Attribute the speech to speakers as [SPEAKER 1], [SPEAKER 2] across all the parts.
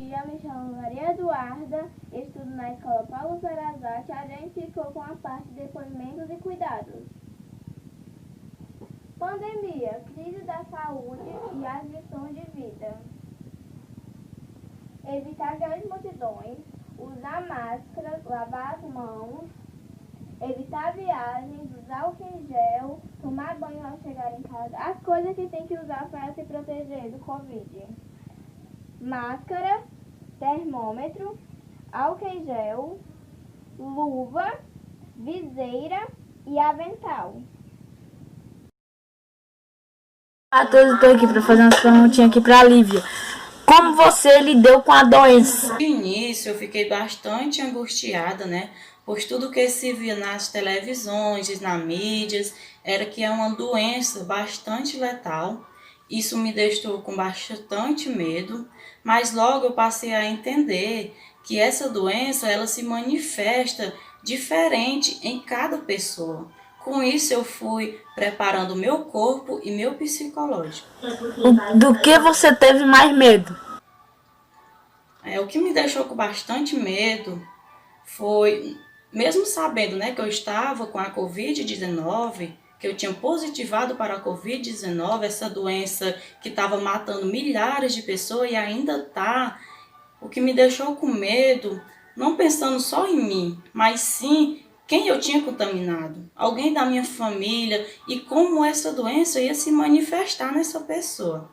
[SPEAKER 1] Eu me chamo Maria Eduarda, estudo na Escola Paulo Sarazate. A gente ficou com a parte de depoimentos e cuidados. Pandemia, crise da saúde e as lições de vida. Evitar grandes multidões, usar máscaras, lavar as mãos, evitar viagens, usar álcool em gel, tomar banho ao chegar em casa. As coisas que tem que usar para se proteger do Covid. Máscara, termômetro, álcool em gel, luva, viseira e avental.
[SPEAKER 2] Olá a todos, estou aqui para fazer umas perguntinhas aqui para a Lívia. Como você lidou com a doença?
[SPEAKER 3] No início eu fiquei bastante angustiada, né? Pois tudo que se via nas televisões, nas mídias, era que é uma doença bastante letal. Isso me deixou com bastante medo, mas logo eu passei a entender que essa doença ela se manifesta diferente em cada pessoa. Com isso eu fui preparando meu corpo e meu psicológico.
[SPEAKER 2] Do que você teve mais medo?
[SPEAKER 3] O que me deixou com bastante medo foi, mesmo sabendo, né, que eu estava com a Covid-19, que eu tinha positivado para a Covid-19, essa doença que estava matando milhares de pessoas e ainda está, o que me deixou com medo, não pensando só em mim, mas sim quem eu tinha contaminado, alguém da minha família e como essa doença ia se manifestar nessa pessoa.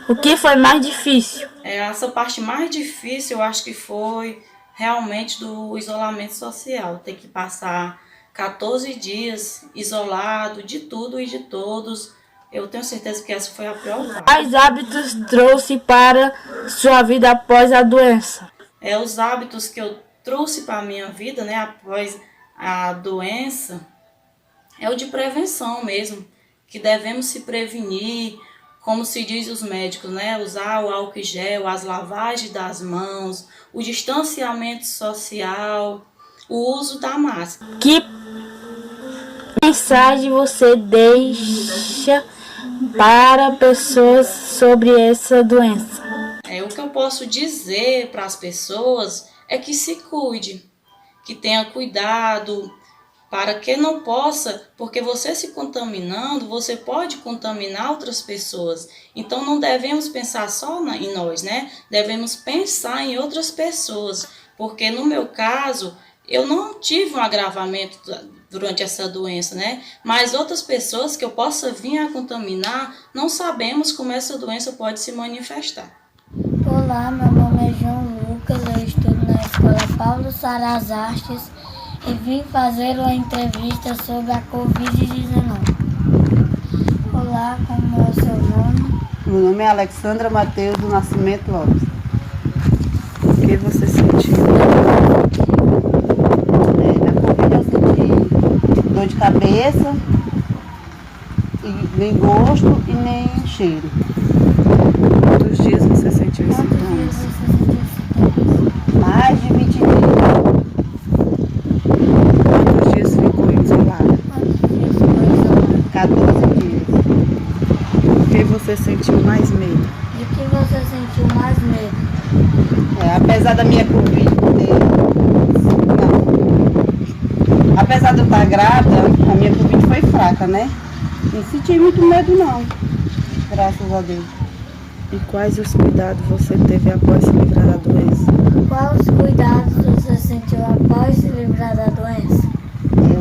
[SPEAKER 2] O que foi mais difícil?
[SPEAKER 3] Essa parte mais difícil eu acho que foi realmente do isolamento social, ter que passar 14 dias isolado de tudo e de todos. Eu tenho certeza que essa foi a pior parte.
[SPEAKER 2] Quais hábitos trouxe para sua vida após a doença?
[SPEAKER 3] Os hábitos que eu trouxe para a minha vida, né, após a doença, é o de prevenção mesmo, que devemos se prevenir, como se diz os médicos, né? Usar o álcool em gel, as lavagens das mãos, o distanciamento social, o uso da máscara.
[SPEAKER 2] Que mensagem você deixa para pessoas sobre essa doença?
[SPEAKER 3] O que eu posso dizer para as pessoas é que se cuide, que tenha cuidado, para que não possa, porque você se contaminando, você pode contaminar outras pessoas. Então não devemos pensar só em nós, né? Devemos pensar em outras pessoas, porque no meu caso, eu não tive um agravamento durante essa doença, né? Mas outras pessoas que eu possa vir a contaminar, não sabemos como essa doença pode se manifestar.
[SPEAKER 4] Olá, meu nome é João Lucas, eu estudo na Escola Paulo Sarazate e vim fazer uma entrevista sobre a Covid-19. Olá, como é o seu nome?
[SPEAKER 5] Meu nome é Alexandra Mateus do Nascimento Lopes. O que você sentiu? Na Covid eu senti dor de cabeça, e nem gosto e nem cheiro.
[SPEAKER 6] Quantos dias você sentiu esses sintomas?
[SPEAKER 5] Mais de 20 dias.
[SPEAKER 6] Quantos dias ficou isolado?
[SPEAKER 5] 14 dias.
[SPEAKER 6] O que você sentiu mais medo?
[SPEAKER 4] De que você sentiu mais medo?
[SPEAKER 5] Apesar da minha Covid apesar de eu estar grávida, a minha Covid foi fraca, né? Não senti muito medo não, graças a Deus.
[SPEAKER 6] E quais os cuidados você teve após se livrar da doença?
[SPEAKER 4] Quais cuidados você sentiu após se livrar da doença?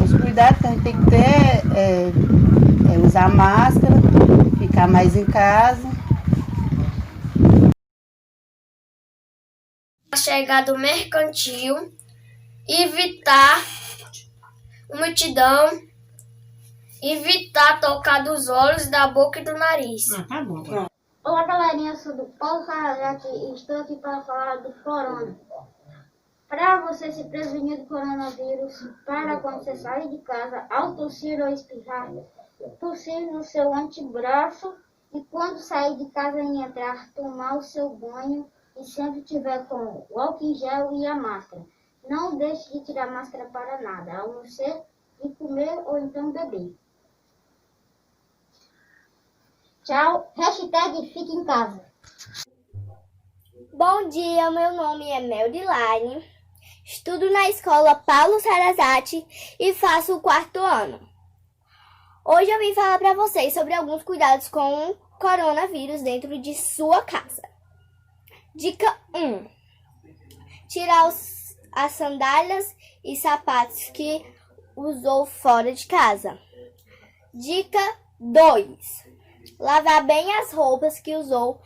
[SPEAKER 5] Os cuidados que a gente tem que ter é usar máscara, ficar mais em casa.
[SPEAKER 7] A chegada mercantil, evitar multidão, evitar tocar dos olhos, da boca e do nariz.
[SPEAKER 5] Tá bom.
[SPEAKER 8] Olá, galerinha, eu sou do Paulo Sarazate e estou aqui para falar do corona. Para você se prevenir do coronavírus, para quando você sair de casa, ao tossir ou espirrar, tossir no seu antebraço e quando sair de casa e entrar, tomar o seu banho e sempre tiver com o álcool em gel e a máscara. Não deixe de tirar a máscara para nada, a não ser de comer ou então beber. Tchau, hashtag fique em casa.
[SPEAKER 9] Bom dia, meu nome é Meldilaine, estudo na escola Paulo Sarazate e faço o 4º ano. Hoje eu vim falar para vocês sobre alguns cuidados com o coronavírus dentro de sua casa. Dica 1. Tirar as sandálias e sapatos que usou fora de casa. Dica 2. Lavar bem as roupas que usou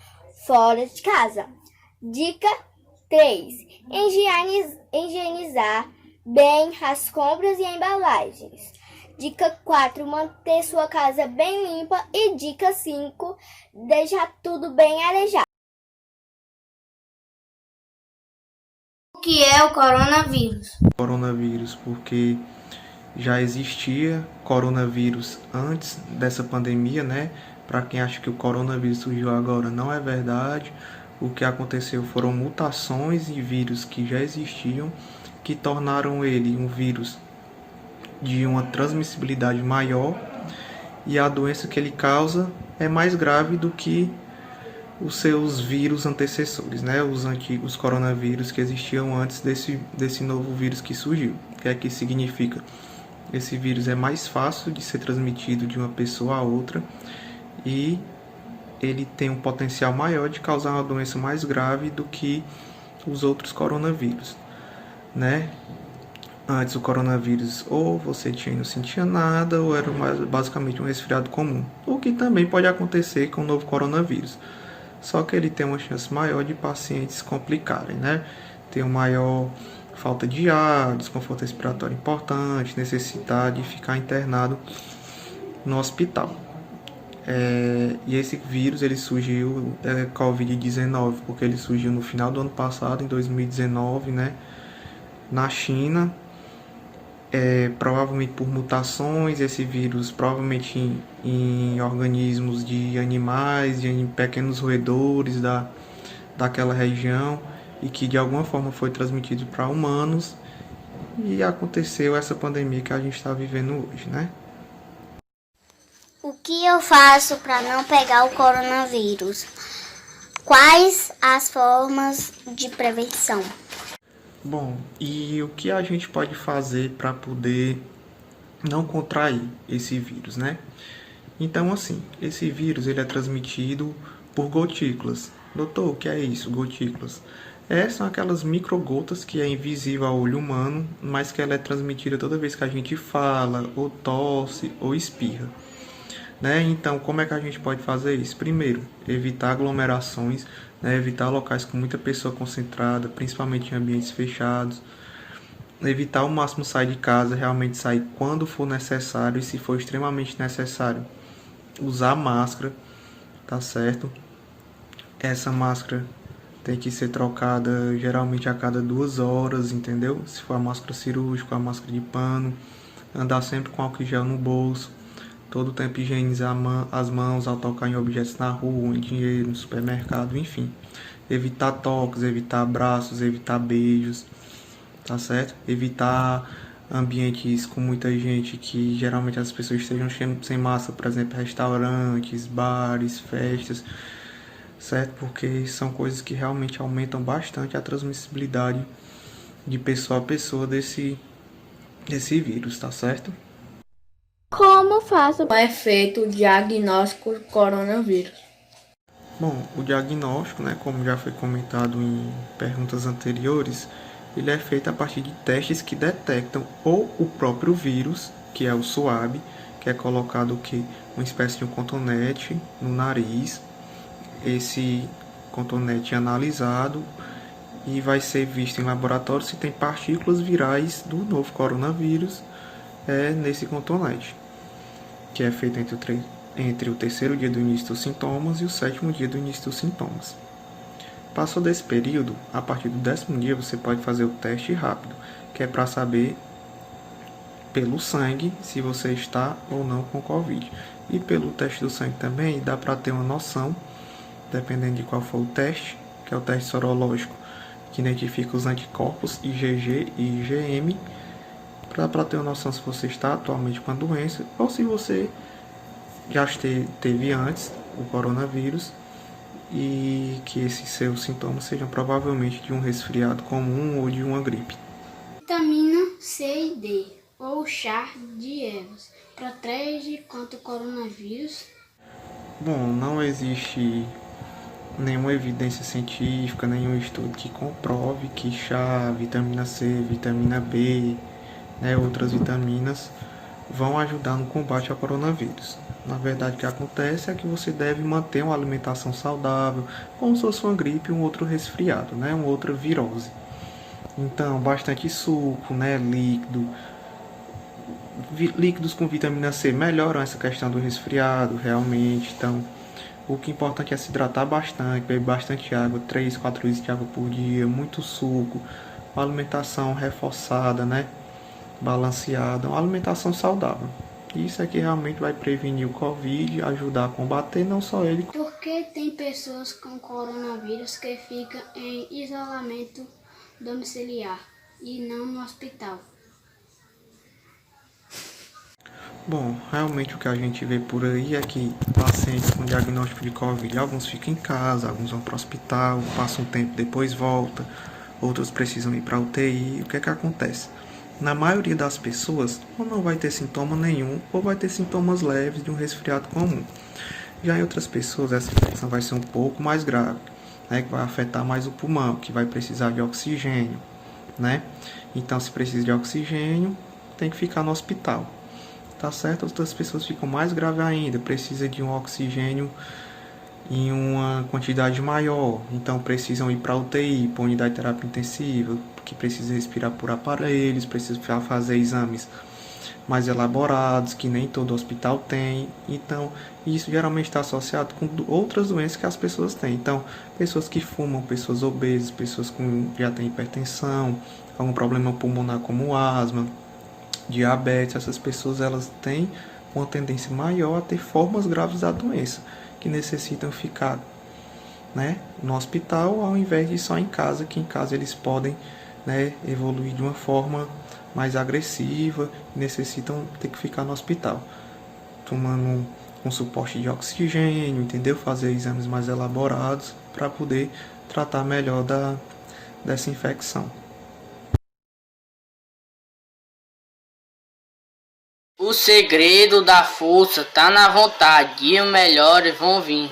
[SPEAKER 9] fora de casa. Dica 3. Higienizar bem as compras e embalagens. Dica 4. Manter sua casa bem limpa. E dica 5. Deixar tudo bem arejado.
[SPEAKER 7] O que é o coronavírus?
[SPEAKER 10] Coronavírus, porque já existia coronavírus antes dessa pandemia, né? Para quem acha que o coronavírus surgiu agora, não é verdade. O que aconteceu foram mutações em vírus que já existiam, que tornaram ele um vírus de uma transmissibilidade maior, e a doença que ele causa é mais grave do que os seus vírus antecessores, né? Os antigos coronavírus que existiam antes desse novo vírus que surgiu. O que é que significa? Esse vírus é mais fácil de ser transmitido de uma pessoa a outra e ele tem um potencial maior de causar uma doença mais grave do que os outros coronavírus, né? Antes o coronavírus ou você não sentia nada ou era basicamente um resfriado comum, o que também pode acontecer com o novo coronavírus. Só que ele tem uma chance maior de pacientes complicarem, né? Tem uma maior falta de ar, desconforto respiratório importante, necessidade de ficar internado no hospital. E esse vírus ele surgiu, Covid-19, porque ele surgiu no final do ano passado, em 2019, né? Na China. Provavelmente por mutações, esse vírus provavelmente em organismos de animais, em pequenos roedores daquela região, e que de alguma forma foi transmitido para humanos, e aconteceu essa pandemia que a gente está vivendo hoje, né?
[SPEAKER 7] O que eu faço para não pegar o coronavírus? Quais as formas de prevenção?
[SPEAKER 10] Bom, e o que a gente pode fazer para poder não contrair esse vírus, né? Então, assim, esse vírus ele é transmitido por gotículas. Doutor, o que é isso, gotículas? São aquelas microgotas que é invisível ao olho humano, mas que ela é transmitida toda vez que a gente fala, ou tosse, ou espirra, né? Então, como é que a gente pode fazer isso? Primeiro, evitar aglomerações, né? Evitar locais com muita pessoa concentrada, principalmente em ambientes fechados. Evitar ao máximo sair de casa, realmente sair quando for necessário, e se for extremamente necessário, usar máscara, tá certo? Essa máscara tem que ser trocada geralmente a cada 2 horas, entendeu? Se for a máscara cirúrgica, a máscara de pano, andar sempre com álcool gel no bolso, todo o tempo higienizar as mãos ao tocar em objetos na rua, em dinheiro, no supermercado, enfim. Evitar toques, evitar abraços, evitar beijos, tá certo? Evitar ambientes com muita gente, que geralmente as pessoas estejam sem máscara, por exemplo, restaurantes, bares, festas, certo? Porque são coisas que realmente aumentam bastante a transmissibilidade de pessoa a pessoa desse vírus, tá certo?
[SPEAKER 9] Como faço?
[SPEAKER 11] É feito o diagnóstico do coronavírus?
[SPEAKER 10] Bom, o diagnóstico, né, como já foi comentado em perguntas anteriores, ele é feito a partir de testes que detectam ou o próprio vírus, que é o suave, que é colocado uma espécie de um cotonete no nariz. Esse cotonete é analisado e vai ser visto em laboratório se tem partículas virais do novo coronavírus nesse cotonete, que é feito entre o 3º dia do início dos sintomas e o 7º dia do início dos sintomas. Passou desse período, a partir do 10º dia você pode fazer o teste rápido, que é para saber pelo sangue se você está ou não com Covid. E pelo teste do sangue também dá para ter uma noção, dependendo de qual for o teste, que é o teste sorológico, que identifica os anticorpos IgG e IgM, para ter uma noção se você está atualmente com a doença ou se você já teve antes o coronavírus e que esses seus sintomas sejam provavelmente de um resfriado comum ou de uma gripe.
[SPEAKER 12] Vitamina C e D, ou chá de ervas, protege contra o coronavírus?
[SPEAKER 10] Bom, não existe nenhuma evidência científica, nenhum estudo que comprove que chá, vitamina C, vitamina B, outras vitaminas vão ajudar no combate ao coronavírus. Na verdade, o que acontece é que você deve manter uma alimentação saudável, como se fosse uma gripe, um outro resfriado, uma outra virose. Então, bastante suco, líquidos com vitamina C melhoram essa questão do resfriado, realmente. Então, o que é importante é se hidratar bastante, beber bastante água, 3, 4 litros de água por dia, muito suco, uma alimentação reforçada, balanceada, uma alimentação saudável. Isso é que realmente vai prevenir o Covid, ajudar a combater não só ele.
[SPEAKER 12] Por que tem pessoas com coronavírus que ficam em isolamento domiciliar e não no hospital?
[SPEAKER 10] Bom, realmente o que a gente vê por aí é que pacientes com diagnóstico de Covid, alguns ficam em casa, alguns vão para o hospital, passam um tempo, depois volta, outros precisam ir para a UTI. O que é que acontece? Na maioria das pessoas, ou não vai ter sintoma nenhum, ou vai ter sintomas leves de um resfriado comum. Já em outras pessoas, essa infecção vai ser um pouco mais grave, que vai afetar mais o pulmão, que vai precisar de oxigênio, Então, se precisa de oxigênio, tem que ficar no hospital. Tá certo? Outras pessoas ficam mais graves ainda, precisa de um oxigênio em uma quantidade maior, então precisam ir para a UTI, para a unidade de terapia intensiva, que precisa respirar por aparelhos, precisa fazer exames mais elaborados, que nem todo hospital tem. Então, isso geralmente está associado com outras doenças que as pessoas têm. Então, pessoas que fumam, pessoas obesas, pessoas que já têm hipertensão, algum problema pulmonar como asma, diabetes, essas pessoas elas têm uma tendência maior a ter formas graves da doença, que necessitam ficar no hospital, ao invés de só em casa, que em casa eles podem evoluir de uma forma mais agressiva e necessitam ter que ficar no hospital, tomando um suporte de oxigênio, entendeu? Fazer exames mais elaborados para poder tratar melhor dessa infecção.
[SPEAKER 13] O segredo da força tá na vontade, dias melhores vão vir.